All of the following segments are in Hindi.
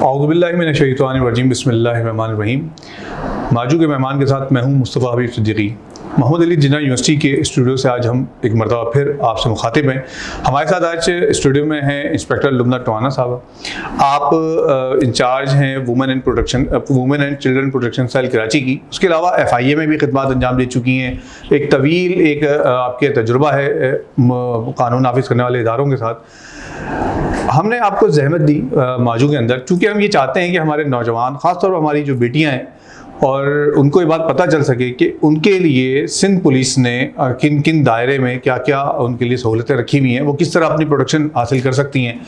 औज़ुबिल्लाहि मिनश्शैतानिर्रजीम बिस्मिल्लाहिर्रहमानिर्रहीम। माजू के मेहमान के साथ मैं हूँ मुस्तफ़ा हबीब सिद्दीकी। मोहम्मद अली जिन्ना यूनिवर्सिटी के स्टूडियो से आज हम एक मरतबा फिर आपसे मुखातिब हैं। हमारे साथ आज स्टूडियो में हैं इंस्पेक्टर लुबना टवाना साहब। आप इंचार्ज हैं women and children protection cell Karachi की। उसके अलावा FIA में भी खिदमत अंजाम दे चुकी हैं। एक तवील आपके तजुर्बा है कानून नाफिज करने वाले इदारों के साथ। हमने आपको जहमत दी माजू के अंदर, चूँकि हम ये चाहते हैं कि हमारे नौजवान, ख़ासतौर पर हमारी जो बेटियां हैं, और उनको ये बात पता चल सके कि उनके लिए सिंध पुलिस ने किन किन दायरे में क्या क्या उनके लिए सहूलतें रखी हुई हैं, वो किस तरह अपनी प्रोटेक्शन हासिल कर सकती हैं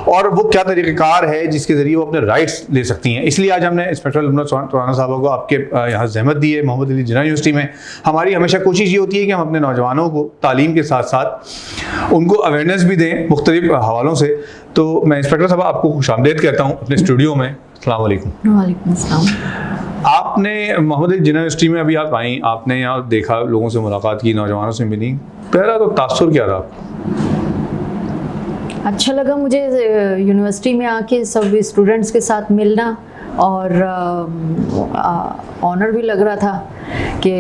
और वो क्या तरीक़ेकार है जिसके ज़रिए वो अपने राइट्स ले सकती हैं। इसलिए आज हमने इंस्पेक्टर लुबना टवाना साहब को आपके यहाँ जहमत दी है। मोहम्मद अली जिन्ना यूनिवर्सिटी में हमारी हमेशा कोशिश ये होती है कि हम अपने नौजवानों को तालीम के साथ साथ उनको अवेयरनेस भी दें मुख्तलिफ हवालों से। तो मैं इंस्पेक्टर साहब आपको खुशामदीद कहता हूँ अपने स्टूडियो में। अस्सलाम वालेकुम। वालेकुम अस्सलाम। आपने मोहम्मद अली जिन्ना यूनिवर्सिटी में अभी आप आई, आपने यहाँ देखा, लोगों से मुलाकात की, नौजवानों से मिली, पहला तो तासुर क्या रहा आपको? अच्छा लगा मुझे यूनिवर्सिटी में आके सब स्टूडेंट्स के साथ मिलना, और ऑनर भी लग रहा था कि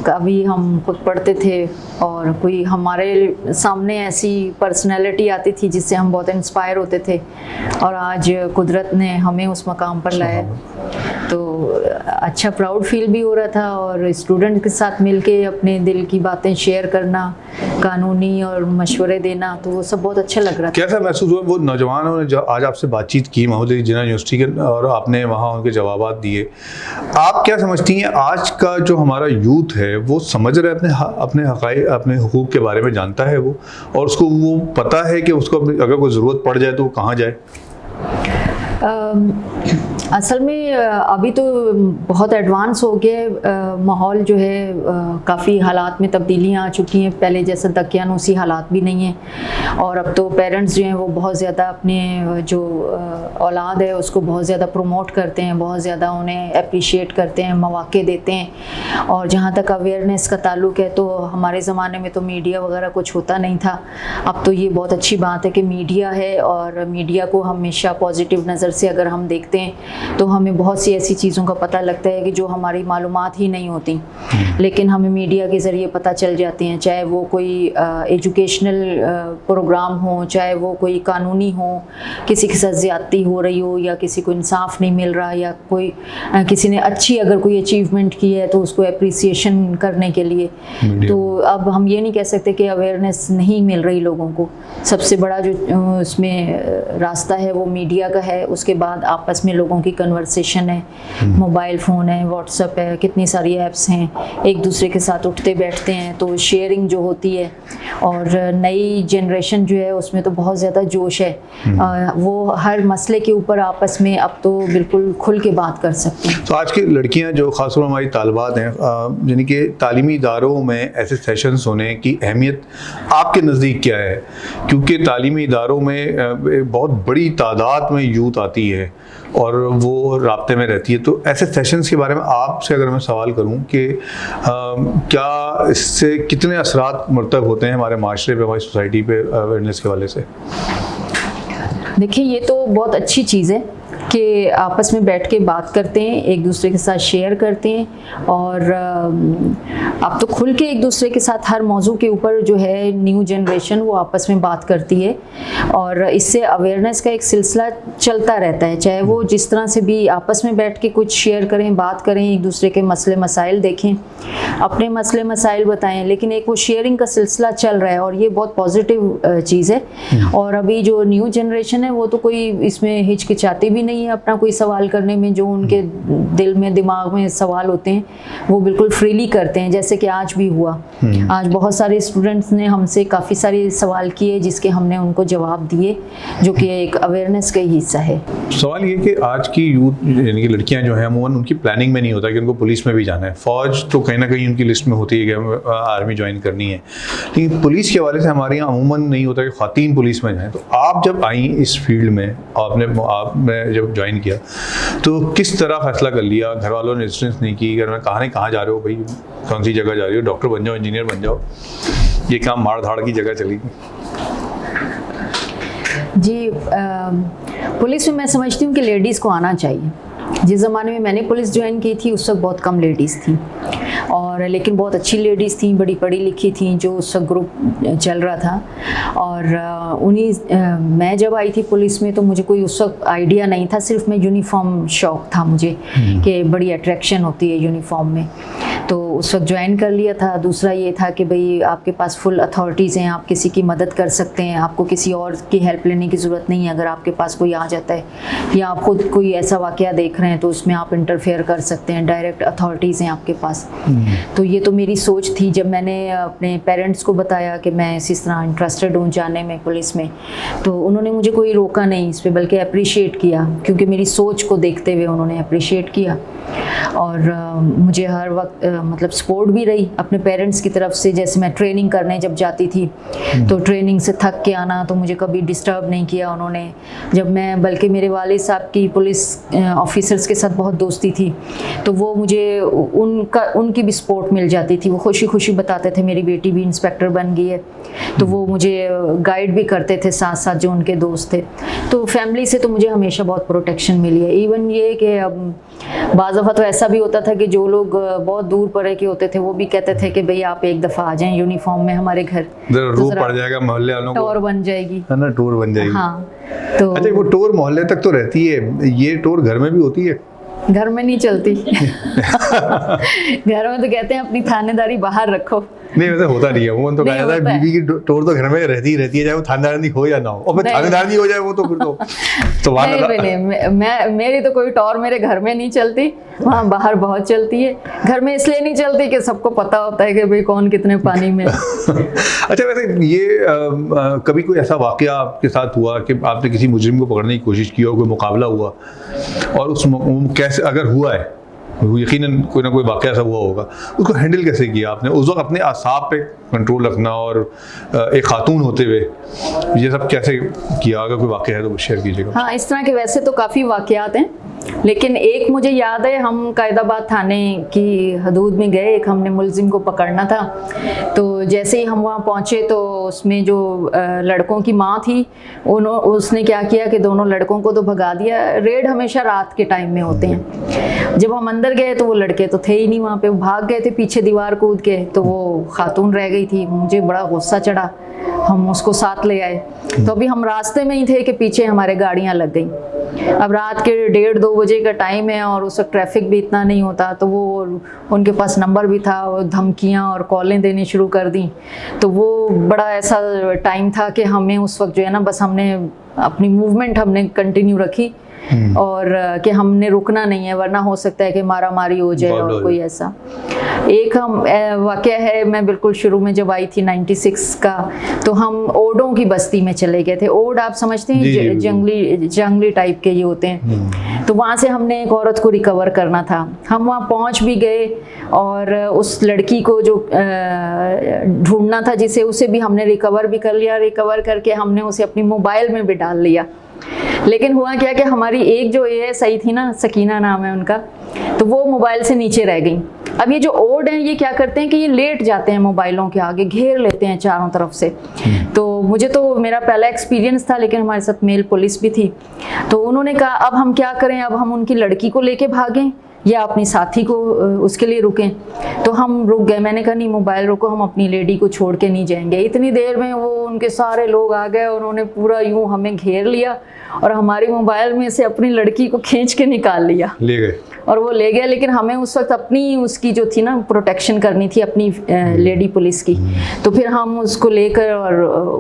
कभी हम खुद पढ़ते थे और कोई हमारे सामने ऐसी पर्सनैलिटी आती थी जिससे हम बहुत इंस्पायर होते थे, और आज कुदरत ने हमें उस मकाम पर लाया। तो अच्छा प्राउड फील भी हो रहा था, और स्टूडेंट के साथ मिलके अपने दिल की बातें शेयर करना, कानूनी और मशवरे देना, तो वो सब बहुत अच्छा लग रहा था। कैसा महसूस हुआ वो नौजवानों ने जो आज आपसे बातचीत की मोहम्मद अली जिन्ना यूनिवर्सिटी के, और आपने वहाँ उनके जवाबात दिए? आप क्या समझती हैं आज का जो हमारा यूथ है वो समझ रहा है अपने हक़ाइक़, अपने हुकूक के बारे में जानता है वो, और उसको वो पता है कि उसको अगर कोई ज़रूरत पड़ जाए तो वो कहाँ जाए? असल में अभी तो बहुत एडवांस हो गया माहौल जो है, काफ़ी हालात में तब्दीलियाँ आ चुकी हैं। पहले जैसा दकियानूसी हालात भी नहीं हैं, और अब तो पेरेंट्स जो हैं वो बहुत ज़्यादा अपने जो औलाद है उसको बहुत ज़्यादा प्रमोट करते हैं, बहुत ज़्यादा उन्हें अप्रिशिएट करते हैं, मौक़े देते हैं। और जहाँ तक अवेयरनेस का ताल्लुक़ है तो हमारे ज़माने में तो मीडिया वगैरह कुछ होता नहीं था। अब तो ये बहुत अच्छी बात है कि मीडिया है, और मीडिया को हमेशा पॉजिटिव नज़र से अगर हम देखते हैं तो हमें बहुत सी ऐसी चीज़ों का पता लगता है कि जो हमारी मालूमात ही नहीं होती, लेकिन हमें मीडिया के ज़रिए पता चल जाती हैं। चाहे वो कोई एजुकेशनल प्रोग्राम हो, चाहे वो कोई कानूनी हो, किसी के साथ ज़्यादती हो रही हो, या किसी को इंसाफ नहीं मिल रहा, या कोई किसी ने अच्छी अगर कोई अचीवमेंट की है तो उसको अप्रिसिएशन करने के लिए। तो अब हम ये नहीं कह सकते कि अवेयरनेस नहीं मिल रही लोगों को। सबसे बड़ा जो उसमें रास्ता है वो मीडिया का है। उसके बाद आपस में लोगों की कन्वर्सेशन है, मोबाइल फ़ोन है, व्हाट्सएप है, कितनी सारी ऐप्स हैं, एक दूसरे के साथ उठते बैठते हैं तो शेयरिंग जो होती है। और नई जनरेशन जो है उसमें तो बहुत ज़्यादा जोश है, वो हर मसले के ऊपर आपस में अब तो बिल्कुल खुल के बात कर सकते हैं। तो आज की लड़कियां जो ख़ासतौर हमारी तालिबात हैं, यानी कि तालीमी इदारों में ऐसे सेशंस होने की अहमियत आपके नज़दीक क्या है? क्योंकि तालीमी इदारों में बहुत बड़ी तादाद में यूथ आती है और वो राब्ते में रहती है। तो ऐसे सेशंस के बारे में आपसे अगर मैं सवाल करूं कि क्या इससे कितने असरात मरतब होते हैं हमारे माशरे पे, हमारी सोसाइटी पे अवेयरनेस के वाले से? देखिए, ये तो बहुत अच्छी चीज़ है कि आपस में बैठ के बात करते हैं, एक दूसरे के साथ शेयर करते हैं, और अब तो खुल के एक दूसरे के साथ हर मौजू के ऊपर जो है न्यू जनरेशन वो आपस में बात करती है, और इससे अवेयरनेस का एक सिलसिला चलता रहता है। चाहे वो जिस तरह से भी आपस में बैठ के कुछ शेयर करें, बात करें, एक दूसरे के मसले मसाइल देखें, अपने मसले मसाइल बताएं, लेकिन एक वो शेयरिंग का सिलसिला चल रहा है, और ये बहुत पॉजिटिव चीज़ है। और अभी जो न्यू जनरेशन है वो तो कोई इसमें हिचकिचाती भी नहीं है अपना कोई सवाल करने में। जो उनके दिल में, दिमाग में सवाल होते हैं वो बिल्कुल फ्रीली करते हैं, जैसे कि आज भी हुआ। आज बहुत सारे स्टूडेंट्स ने हमसे काफ़ी सारे सवाल किए जिसके हमने उनको जवाब दिए, जो कि एक अवेयरनेस का ही हिस्सा है। सवाल ये कि आज की यूथ यानी कि लड़कियां जो हैं अमूमन उनकी प्लानिंग में नहीं होता कि उनको पुलिस में भी जाना है। फ़ौज तो कहीं ना कहीं उनकी लिस्ट में होती है कि आर्मी ज्वाइन करनी है, लेकिन पुलिस के हवाले से हमारे यहाँ अमूमन नहीं होता कि ख़वातीन पुलिस में जाएँ। तो आप जब आई इस फील्ड में, आपने जब ज्वाइन किया तो किस तरह फैसला कर लिया? घर वालों ने रेजिस्टेंस नहीं की? घर में कहाँ जा रहे हो भाई, कौन सी जगह जा रही हो, डॉक्टर बन जाओ, इंजीनियर बन जाओ, ये काम मार धाड़ की जगह चली गई? जी, पुलिस में मैं समझती हूँ कि लेडीज़ को आना चाहिए। जिस ज़माने में मैंने पुलिस ज्वाइन की थी उस वक्त बहुत कम लेडीज़ थी, और लेकिन बहुत अच्छी लेडीज़ थी, बड़ी पढ़ी लिखी थी, जो उस वक्त ग्रुप चल रहा था। और मैं जब आई थी पुलिस में तो मुझे कोई उस वक्त आइडिया नहीं था, सिर्फ मैं यूनिफॉर्म शौक था मुझे कि बड़ी अट्रैक्शन होती है यूनिफॉर्म में, तो उस वक्त ज्वाइन कर लिया था। दूसरा ये था कि भाई आपके पास फुल अथॉरिटीज़ हैं, आप किसी की मदद कर सकते हैं, आपको किसी और की हेल्प लेने की ज़रूरत नहीं है। अगर आपके पास कोई आ जाता है या आप खुद कोई ऐसा वाक़या देख रहे हैं तो उसमें आप इंटरफेयर कर सकते हैं, डायरेक्ट अथॉरिटीज़ हैं आपके पास। तो ये तो मेरी सोच थी। जब मैंने अपने पेरेंट्स को बताया कि मैं इस तरह इंटरेस्टेड हूँ जाने में पुलिस में, तो उन्होंने मुझे कोई रोका नहीं इस पर, बल्कि अप्रिशिएट किया, क्योंकि मेरी सोच को देखते हुए उन्होंने अप्रिशिएट किया। और मुझे हर वक्त मतलब सपोर्ट भी रही अपने पेरेंट्स की तरफ से। जैसे मैं ट्रेनिंग करने जब जाती थी तो ट्रेनिंग से थक के आना, तो मुझे कभी डिस्टर्ब नहीं किया उन्होंने। जब मैं, बल्कि मेरे वालिद साहब की पुलिस ऑफिसर्स के साथ बहुत दोस्ती थी, तो वो मुझे उनकी भी सपोर्ट मिल जाती थी। वो खुशी खुशी बताते थे मेरी बेटी भी इंस्पेक्टर बन गई है, तो वो मुझे गाइड भी करते थे साथ साथ जो उनके दोस्त थे। तो फैमिली से तो मुझे हमेशा बहुत प्रोटेक्शन मिली है। इवन ये कि अब बाज़ दफ़ा तो ऐसा भी होता था कि जो लोग बहुत दूर पड़े के होते थे वो भी कहते थे कि भाई आप एक दफ़ा आ जाएं यूनिफॉर्म में हमारे घर, तो पड़ जाएगा मोहल्ले वालों को, टूर बन जाएगी, है ना, टूर बन जाएगी। हाँ, तो अच्छा, वो टूर मोहल्ले तक तो रहती है, ये टूर घर में भी होती है? घर में नहीं चलती। घर में तो कहते हैं अपनी थानेदारी बाहर रखो। नहीं, वैसे होता नहीं है। वो तो कहा जाता है बीवी की टोर तो घर में रहती ही रहती है, चाहे वो थानेदार हो या ना हो। और फिर थानेदार नहीं हो जाए वो तो फिर तो नहीं, मेरी तो कोई टोर मेरे घर में नहीं चलती, वहाँ बाहर बहुत चलती है। घर में इसलिए नहीं चलती कि सबको पता होता है कि भाई कौन कितने पानी में। अच्छा, वैसे ये कभी कोई ऐसा वाकया आपके साथ हुआ कि आपने किसी मुजरिम को पकड़ने की कोशिश की और कोई मुकाबला हुआ, और उस कैसे, अगर हुआ है, यकीनन कोई ना कोई वाकया ऐसा हुआ होगा, उसको हैंडल कैसे किया आपने? उस वक्त अपने आसाब पे कंट्रोल रखना और एक खातून होते हुए ये सब कैसे किया? अगर कोई वाकया है तो शेयर कीजिएगा। हाँ, इस तरह के वैसे तो काफ़ी वाकयात हैं, लेकिन एक मुझे याद है, हम कायदाबाद थाने की हदूद में गए, एक हमने मुलजिम को पकड़ना था। तो जैसे ही हम वहाँ पहुँचे तो उसमें जो लड़कों की माँ थी उसने क्या किया कि दोनों लड़कों को तो भगा दिया। रेड हमेशा रात के टाइम में होते हैं। जब हम अंदर गए तो वो लड़के तो थे ही नहीं वहाँ पे, वो भाग गए थे पीछे दीवार कूद के, तो वो खातून रह गई थी। मुझे बड़ा गुस्सा चढ़ा, हम उसको साथ ले आए। तो अभी हम रास्ते में ही थे कि पीछे हमारे गाड़ियाँ लग गई। अब रात के 1:30-2 बजे का टाइम है और उस वक्त ट्रैफिक भी इतना नहीं होता, तो वो उनके पास नंबर भी था, वो धमकियाँ और कॉलें देनी शुरू कर दी। तो वो बड़ा ऐसा टाइम था कि हमें उस वक्त जो है ना, बस हमने अपनी मूवमेंट हमने कंटिन्यू रखी और कि हमने रुकना नहीं है, वरना हो सकता है कि मारा मारी हो जाए और कोई ऐसा। एक हम वाकया है, मैं बिल्कुल शुरू में जब आई थी 96 का, तो हम ओडों की बस्ती में चले गए थे। ओड आप समझते हैं, जंगली टाइप के ये होते हैं। तो वहाँ से हमने एक औरत को रिकवर करना था। हम वहाँ पहुँच भी गए और उस लड़की को जो ढूंढना था जिसे, उसे भी हमने रिकवर भी कर लिया। रिकवर करके हमने उसे अपनी मोबाइल में भी डाल लिया। लेकिन हुआ क्या कि हमारी एक जो ASI थी ना, सकीना नाम है उनका, तो वो मोबाइल से नीचे रह गई। अब ये जो ओड हैं ये क्या करते हैं कि ये लेट जाते हैं मोबाइलों के आगे, घेर लेते हैं चारों तरफ से। तो मुझे तो मेरा पहला एक्सपीरियंस था, लेकिन हमारे साथ मेल पुलिस भी थी। तो उन्होंने कहा अब हम क्या करें, अब हम उनकी लड़की को लेके भागें या अपनी साथी को उसके लिए रुकें। तो हम रुक गए। मैंने कहा नहीं, मोबाइल रोको, हम अपनी लेडी को छोड़ के नहीं जाएंगे। इतनी देर में वो उनके सारे लोग आ गए, उन्होंने पूरा यूं हमें घेर लिया और हमारी मोबाइल में से अपनी लड़की को खींच के निकाल लिया, ले गए। और वो ले गया, लेकिन हमें उस वक्त अपनी उसकी जो थी ना प्रोटेक्शन करनी थी अपनी लेडी पुलिस की। तो फिर हम उसको लेकर, और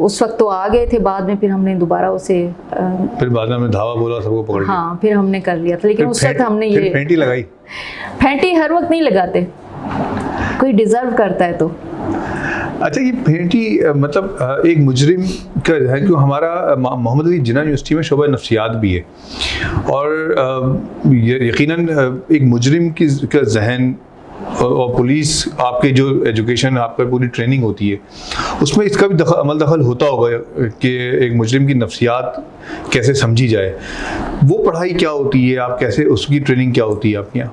उस वक्त तो आ गए थे, बाद में फिर हमने दोबारा उसे फिर बाद में हमने धावा बोला, सबको पकड़ लिया। हाँ, फिर हमने कर लिया था, लेकिन उस वक्त हमने ये फेंटी लगाई। फेंटी हर वक्त नहीं लगाते, कोई डिजर्व करता है तो। अच्छा, ये फेंटी मतलब एक मुजरिम का है, क्यों हमारा मोहम्मद अली जिन्ना यूनिवर्सिटी में शोबा नफ्सियात भी है, और यकीनन एक मुजरिम का जहन और पुलिस, आपके जो एजुकेशन, आपका पूरी ट्रेनिंग होती है, उसमें इसका भी अमल दखल होता होगा कि एक मुजरिम की नफ्सियात कैसे समझी जाए। वो पढ़ाई क्या होती है, आप कैसे, उसकी ट्रेनिंग क्या होती है आपके यहाँ?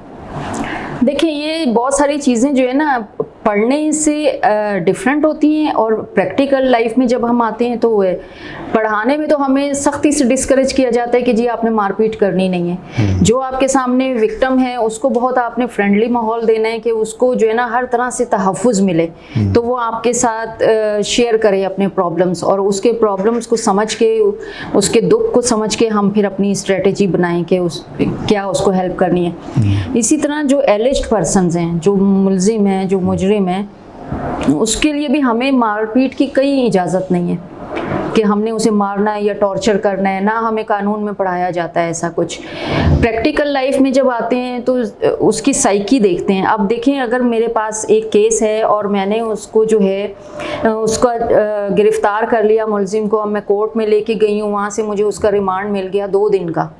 देखिए, ये बहुत सारी चीज़ें जो है ना पढ़ने से डिफरेंट होती हैं, और प्रैक्टिकल लाइफ में जब हम आते हैं तो पढ़ाने में तो हमें सख्ती से डिस्करेज किया जाता है कि जी आपने मारपीट करनी नहीं है। जो आपके सामने विक्टिम है उसको बहुत आपने फ्रेंडली माहौल देना है कि उसको जो है ना हर तरह से तहफ़्फ़ुज़ मिले, तो वो आपके साथ शेयर करे अपने प्रॉब्लम्स, और उसके प्रॉब्लम्स को समझ के, उसके दुख को समझ के हम फिर अपनी स्ट्रेटजी बनाएं कि क्या उसको हेल्प करनी है। इसी तरह जो एलिज्ड पर्सनस हैं, जो मुलजिम हैं, जो मुजरिम हैं, उसके लिए भी हमें मारपीट की कोई इजाज़त नहीं है कि हमने उसे मारना है या टॉर्चर करना है, ना हमें कानून में पढ़ाया जाता है ऐसा कुछ। प्रैक्टिकल लाइफ में जब आते हैं तो उसकी साइकी देखते हैं। अब देखें, अगर मेरे पास एक केस है और मैंने उसको जो है उसका गिरफ्तार कर लिया मुलजिम को, अब मैं कोर्ट में लेके गई हूँ, वहाँ से मुझे उसका रिमांड मिल गया 2 दिन का,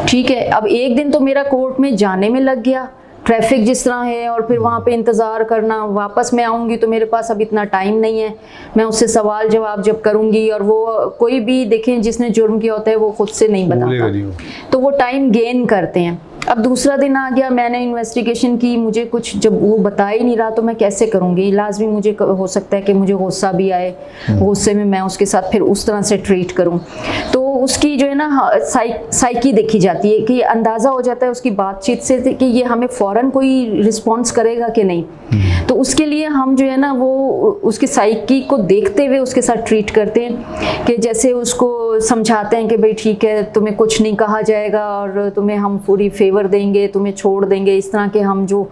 ठीक है। अब 1 दिन तो मेरा कोर्ट में जाने में लग गया, ट्रैफिक जिस तरह है, और फिर वहाँ पे इंतज़ार करना, वापस मैं आऊँगी तो मेरे पास अब इतना टाइम नहीं है, मैं उससे सवाल जवाब जब करूँगी, और वो कोई भी देखें जिसने जुर्म किया होता है वो खुद से नहीं बताता, तो वो टाइम गेन करते हैं। अब दूसरा दिन आ गया, मैंने इन्वेस्टिगेशन की, मुझे कुछ जब वो बता ही नहीं रहा तो मैं कैसे करूँगी। लाजमी मुझे हो सकता है कि मुझे गुस्सा भी आए, गुस्से में मैं उसके साथ फिर उस तरह से ट्रीट करूँ, तो उसकी जो है ना साइकी देखी जाती है कि अंदाज़ा हो जाता है उसकी बातचीत से कि ये हमें फ़ौरन कोई रिस्पॉन्स करेगा कि नहीं। तो उसके लिए हम जो है ना वो उसकी साइकी को देखते हुए उसके साथ ट्रीट करते हैं कि जैसे उसको समझाते हैं कि भाई ठीक है, तुम्हें कुछ नहीं कहा जाएगा और तुम्हें हम पूरी फेवर देंगे, तुम्हें छोड़ देंगे, इस तरह के हम जो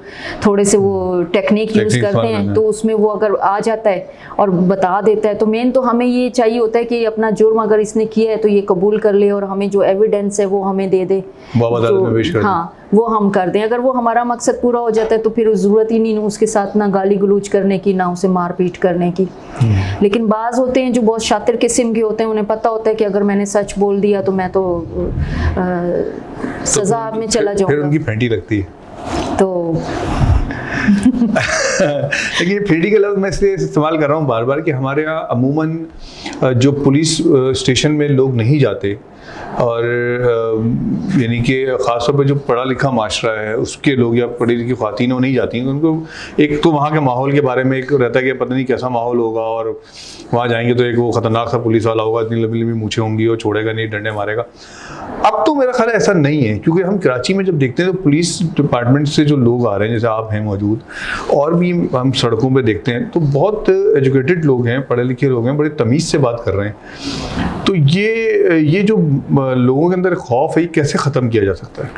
थोड़े से वो टेक्निक यूज़ करते हैं। तो उसमें वो अगर आ जाता है और बता देता है, तो मेन तो हमें ये चाहिए होता है कि अपना जुर्म अगर इसने किया है तो ये कबूल कर ले और हमें जो एविडेंस है वो हमें दे दे, हाँ वो हम कर दें। अगर वो हमारा मकसद पूरा हो जाता है तो फिर ज़रूरत ही नहीं उसके साथ ना गाली गलूज करने की, ना उसे मारपीट करने की। लेकिन बाज़ होते हैं जो बहुत शातिर किस्म के होते हैं, उन्हें पता होता है कि अगर मैंने सच बोल दिया तो मैं तो सज़ा में चला जाऊँगा, फिर उनकी फेंटी लगती है। तो लेकिन ये फेंटी के लफ्ज़ मैं इसलिए इस्तेमाल कर रहा हूँ बार बार कि हमारे यहाँ अमूमन जो पुलिस स्टेशन में लोग नहीं जाते, और यानी कि ख़ासतौर पर जो पढ़ा लिखा माशरा है उसके लोग या पढ़ी लिखी ख़वातीन वो नहीं जाती हैं, उनको एक तो वहाँ के माहौल के बारे में एक रहता है कि पता नहीं कैसा माहौल होगा, और वहाँ जाएंगे तो एक वो ख़तरनाक सा पुलिस वाला होगा, इतनी लंबी लंबी मूछें होंगी और छोड़ेगा नहीं, डंडे मारेगा। अब तो मेरा ख्याल ऐसा नहीं है, क्योंकि हम कराची में जब देखते हैं तो पुलिस डिपार्टमेंट से जो लोग आ रहे हैं, जैसे आप हैं मौजूद, और भी हम सड़कों पे देखते हैं तो बहुत एजुकेटेड लोग हैं, पढ़े लिखे लोग हैं, बड़े तमीज़ से बात कर रहे हैं। तो ये जो लोगों के अंदर खौफ है, ये कैसे ख़त्म किया जा सकता है?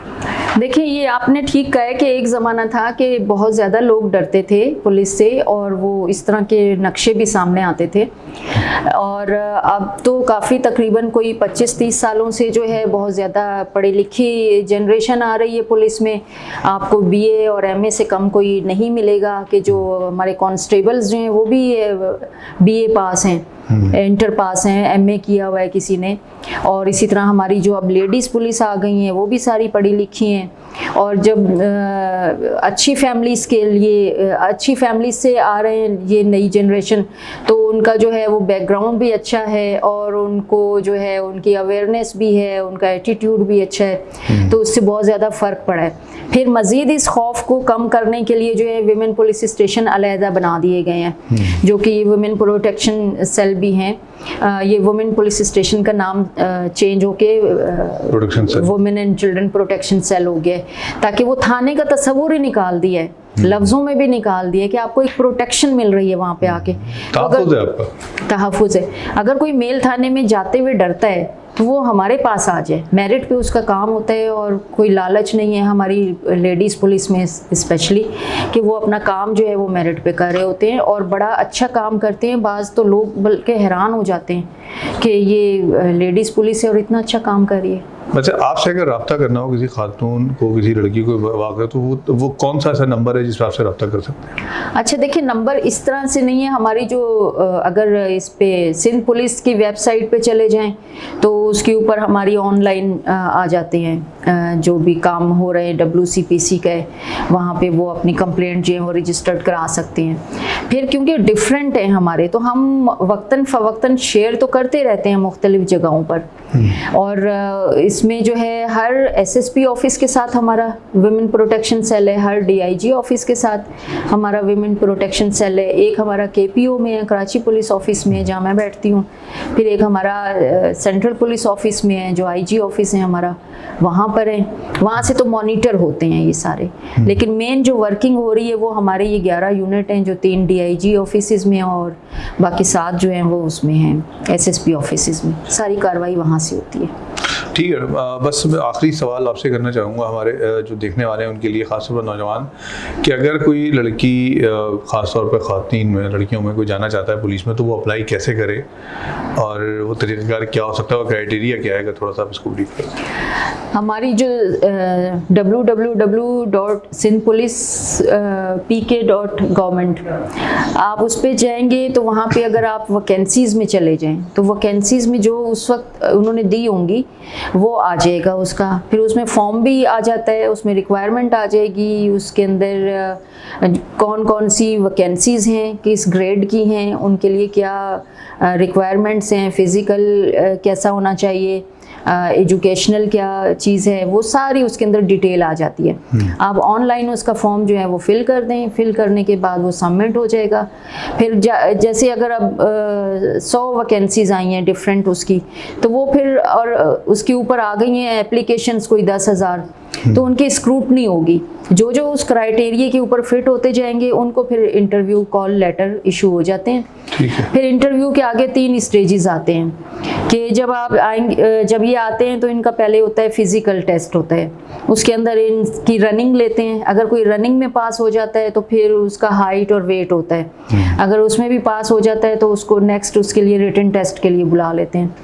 देखिए, ये आपने ठीक कहा है कि एक ज़माना था कि बहुत ज़्यादा लोग डरते थे पुलिस से, और वो इस तरह के नक्शे भी सामने आते थे। और अब तो काफ़ी तकरीबन कोई 25-30 सालों से जो है बहुत ज़्यादा पढ़ी लिखी जनरेशन आ रही है पुलिस में। आपको बीए और एमए से कम कोई नहीं मिलेगा कि जो हमारे कांस्टेबल्स जो हैं वो भी बीए पास हैं, इंटर पास हैं, एमए किया हुआ है किसी ने। और इसी तरह हमारी जो अब लेडीज़ पुलिस आ गई हैं वो भी सारी पढ़ी लिखी हैं। और जब अच्छी फैमिलीज़ के लिए, अच्छी फैमिलीज़ से आ रहे हैं ये नई जनरेशन, तो उनका जो है वो बैकग्राउंड भी अच्छा है, और उनको जो है उनकी अवेयरनेस भी है, उनका एटीट्यूड भी अच्छा है, तो उससे बहुत ज़्यादा फ़र्क पड़ा है। फिर मज़ीद इस खौफ को कम करने के लिए जो है विमेन पुलिस स्टेशन अलहदा बना दिए गए हैं, जो कि वुमेन प्रोटेक्शन सेल भी हैं। ये वुमेन पुलिस स्टेशन का नाम चेंज होके women and children protection cell हो गया, ताकि वो थाने का तस्वुर ही निकाल दिया है, लफ्ज़ों में भी निकाल दिया कि आपको एक प्रोटेक्शन मिल रही है वहाँ पे आके, तहफ़्फ़ुज़ है। अगर कोई मेल थाने में जाते हुए डरता है तो वो हमारे पास आ जाए, मेरिट पे उसका काम होता है, और कोई लालच नहीं है हमारी लेडीज़ पुलिस में स्पेशली कि वो अपना काम जो है वो मेरिट पे कर रहे होते हैं और बड़ा अच्छा काम करते हैं। बाज़ तो लोग बल्कि हैरान हो जाते हैं कि ये लेडीज़ पुलिस है और इतना अच्छा काम कर रही है। वैसे आपसे अगर रब्ता करना हो किसी खातून को, किसी लड़की को वाक़ई, तो वो कौन सा ऐसा नंबर है जिस पर आपसे रब्ता कर सकते हैं? अच्छा, देखिए, नंबर इस तरह से नहीं है। हमारी जो अगर इस पे सिंध पुलिस की वेबसाइट पे चले जाएं तो उसके ऊपर हमारी ऑनलाइन आ जाते हैं जो भी काम हो रहे हैं WCPC के, वहाँ पे वो अपनी कंप्लेंट जो है वो रजिस्टर्ड करा सकते हैं। फिर क्योंकि डिफरेंट हैं हमारे, तो हम वक्तन फ़वक्तन शेयर तो करते रहते हैं मुख्तलिफ़ जगहों पर, और इसमें जो है हर एसएसपी ऑफिस के साथ हमारा विमेन प्रोटेक्शन सेल है, हर डीआईजी ऑफिस के साथ हमारा विमेन प्रोटेक्शन सेल है, एक हमारा केपीओ में है, कराची पुलिस ऑफिस में है जहाँ मैं बैठती हूँ, फिर एक हमारा सेंट्रल पुलिस ऑफिस में है जो आईजी ऑफिस है हमारा, वहाँ पर है। वहाँ से तो मॉनिटर होते हैं ये सारे, लेकिन मेन जो वर्किंग हो रही है वो हमारे ये 11 यूनिट हैं जो 3 डीआईजी ऑफिस में और बाकी 7 जो हैं वो उसमें हैं एसएसपी ऑफिस में। सारी कार्रवाई वहाँ से होती है। ठीक है, बस मैं आखिरी सवाल आपसे करना चाहूँगा हमारे जो देखने वाले हैं उनके लिए, ख़ासतौर पर नौजवान, कि अगर कोई लड़की ख़ासतौर पर ख़वातीन में, लड़कियों में कोई जाना चाहता है पुलिस में, तो वो अप्लाई कैसे करे और वो तरीक़ाकार क्या हो सकता है, वो क्राइटेरिया क्या है, अगर थोड़ा सा आप इसको ब्रीफ करें। हमारी जो www.sindhpolicepk.government आप उस पर जाएंगे तो वहाँ पे अगर आप वैकेंसीज़ में चले जाएं तो वैकेंसीज़ में जो उस वक्त उन्होंने दी होंगी वो आ जाएगा उसका, फिर उसमें फॉर्म भी आ जाता है, उसमें रिक्वायरमेंट आ जाएगी, उसके अंदर कौन कौन सी वैकेंसीज़ हैं, किस ग्रेड की हैं, उनके लिए क्या रिक्वायरमेंट्स हैं, फ़िज़िकल कैसा होना चाहिए, एजुकेशनल क्या चीज़ है, वो सारी उसके अंदर डिटेल आ जाती है। आप ऑनलाइन उसका फॉर्म जो है वो फिल कर दें, फिल करने के बाद वो सबमिट हो जाएगा। फिर जैसे अगर अब 100 वैकेंसीज आई हैं डिफरेंट उसकी, तो वो फिर और उसके ऊपर आ गई हैं एप्लीकेशंस कोई 10,000, तो उनकी स्क्रूटनी होगी, जो जो उस क्राइटेरिया के ऊपर फिट होते जाएंगे उनको फिर इंटरव्यू कॉल लेटर इशू हो जाते हैं। फिर इंटरव्यू के आगे 3 स्टेजेस आते हैं कि जब आप आएंगे, जब ये आते हैं तो इनका पहले होता है फिजिकल टेस्ट होता है, उसके अंदर इनकी रनिंग लेते हैं, अगर कोई रनिंग में पास हो जाता है तो फिर उसका हाइट और वेट होता है, अगर उसमें भी पास हो जाता है तो उसको नेक्स्ट उसके लिए रिटन टेस्ट के लिए बुला लेते हैं।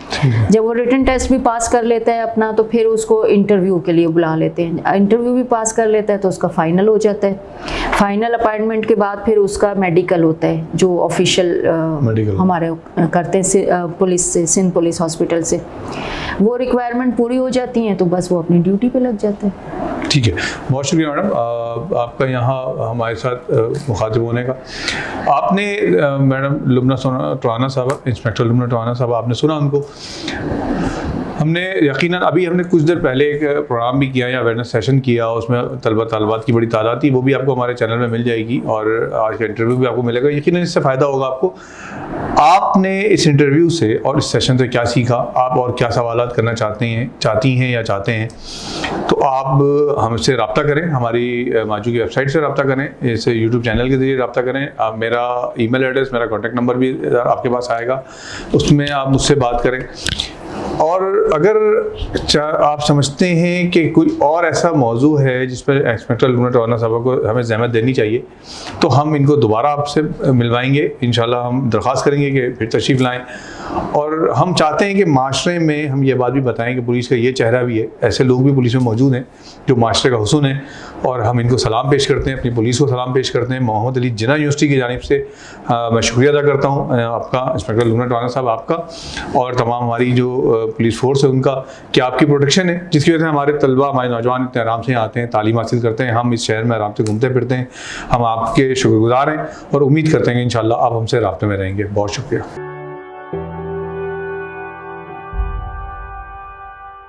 जब वो रिटन टेस्ट भी पास कर लेता है अपना तो फिर उसको इंटरव्यू के लिए बुला लेते हैं, इंटरव्यू भी पास कर लेता है तो उसका फाइनल हो जाता है। फाइनल अपॉइंटमेंट के बाद फिर उसका मेडिकल होता है जो ऑफिशियल हमारे करते हैं पुलिस से, सिंध पुलिस हॉस्पिटल से, वो रिक्वायरमेंट पूरी हो जाती हैं तो बस वो अपनी ड्यूटी पे लग जाते हैं। ठीक है, बहुत शुक्रिया मैडम आपका यहाँ हमारे साथ मुखातिब होने का। आपने मैडम लुबना टवाना साहब, इंस्पेक्टर लुबना टवाना साहब, आपने सुना उनको, हमने यकीनन अभी हमने कुछ देर पहले एक प्रोग्राम भी किया या अवेयरनेस सेशन किया, उसमें तलबात की बड़ी तादाद थी, वो भी आपको हमारे चैनल में मिल जाएगी और आज का इंटरव्यू भी आपको मिलेगा, यकीनन इससे फ़ायदा होगा आपको। आपने इस इंटरव्यू से और इस सेशन से क्या सीखा, आप और क्या सवालात करना चाहती हैं या चाहते हैं, तो आप हमसे रब्ता करें, हमारी माजू की वेबसाइट से रब्ता करें, इस यूट्यूब चैनल के ज़रिए रब्ता करें। आप मेरा ईमेल एड्रेस, मेरा कॉन्टैक्ट नंबर भी आपके पास आएगा, उसमें आप मुझसे बात करें। और अगर आप समझते हैं कि कोई और ऐसा मौजू है जिस पर इंस्पेक्टर लुबना टवाना साहब को हमें ज़हमत देनी चाहिए, तो हम इनको दोबारा आपसे मिलवाएंगे इंशाल्लाह। हम दरख्वास्त करेंगे कि फिर तशरीफ़ लाएं, और हम चाहते हैं कि माशरे में हम ये बात भी बताएं कि पुलिस का ये चेहरा भी है, ऐसे लोग भी पुलिस में मौजूद हैं जो माशरे का हुस्न है, और हम इनको सलाम पेश करते हैं, अपनी पुलिस को सलाम पेश करते हैं। मोहम्मद अली जिन्ना यूनिवर्सिटी की जानिब से मैं शुक्रिया अदा करता हूँ आपका, इंस्पेक्टर लुबना टवाना साहब आपका, और तमाम हमारी जो पुलिस फोर्स है उनका, कि आपकी प्रोटेक्शन है जिसकी वजह से हमारे तलबा, हमारे नौजवान इतने आराम से आते हैं, तालीम हासिल करते हैं, हम इस शहर में आराम से घूमते फिरते हैं। हम आपके शुक्रगुजार हैं और उम्मीद करते हैं कि इंशाल्लाह आप हमसे राब्ते में रहेंगे। बहुत शुक्रिया।